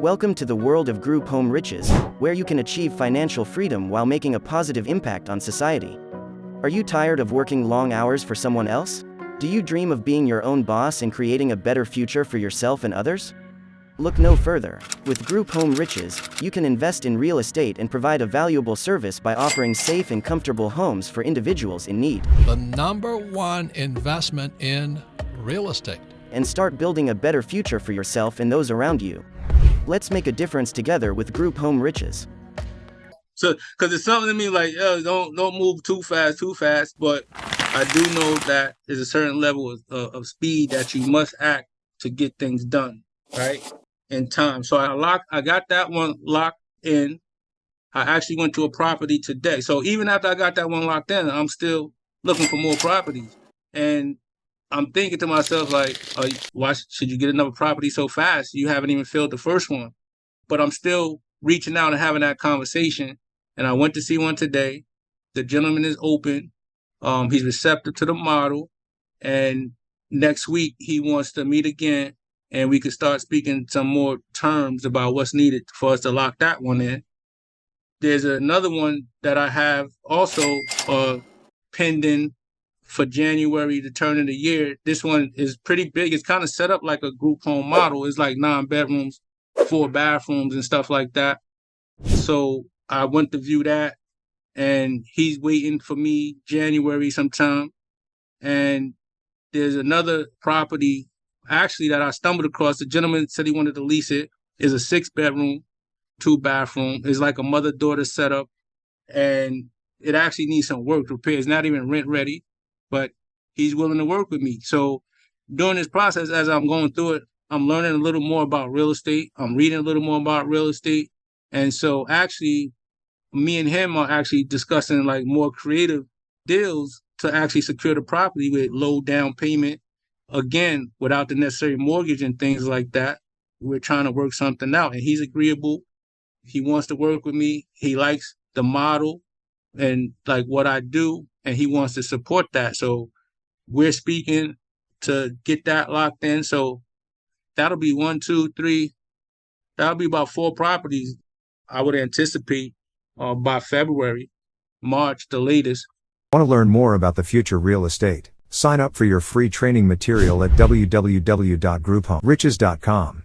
Welcome to the world of group home riches, where you can achieve financial freedom while making a positive impact on society. Are you tired of working long hours for someone else? Do you dream of being your own boss and creating a better future for yourself and others? Look no further. With Group Home Riches, you can invest in real estate and provide a valuable service by offering safe and comfortable homes for individuals in need. The number one investment in real estate. And start building a better future for yourself and those around you. Let's make a difference together with Group Home Riches. So, because it's something to me like, don't move too fast, but I do know that there's a certain level of speed that you must act to get things done, right, in time. So I got that one locked in. I actually went to a property today. So even after I got that one locked in, I'm still looking for more properties. And I'm thinking to myself, like, why should you get another property so fast? You haven't even filled the first one. But I'm still reaching out and having that conversation. And I went to see one today. The gentleman is open. He's receptive to the model. And next week, he wants to meet again. And we could start speaking some more terms about what's needed for us to lock that one in. There's another one that I have also pending for January, the turn of the year. This one is pretty big. It's kind of set up like a group home model. It's like 9 bedrooms, 4 bathrooms and stuff like that. So I went to view that, and he's waiting for me January sometime. And there's another property actually that I stumbled across. The gentleman said he wanted to lease it. It's a 6 bedroom, 2 bathroom. It's like a mother-daughter setup, and it actually needs some work, repair. It's not even rent ready, but he's willing to work with me. So during this process, as I'm going through it, I'm learning a little more about real estate. I'm reading a little more about real estate. And so actually, me and him are actually discussing like more creative deals to actually secure the property with low down payment. Again, without the necessary mortgage and things like that. We're trying to work something out, and he's agreeable. He wants to work with me. He likes the model and like what I do, and he wants to support that. So we're speaking to get that locked in. So that'll be 1, 2, 3. That'll be about 4 properties I would anticipate by February, March, the latest. Want to learn more about the future real estate? Sign up for your free training material at www.grouphomeriches.com.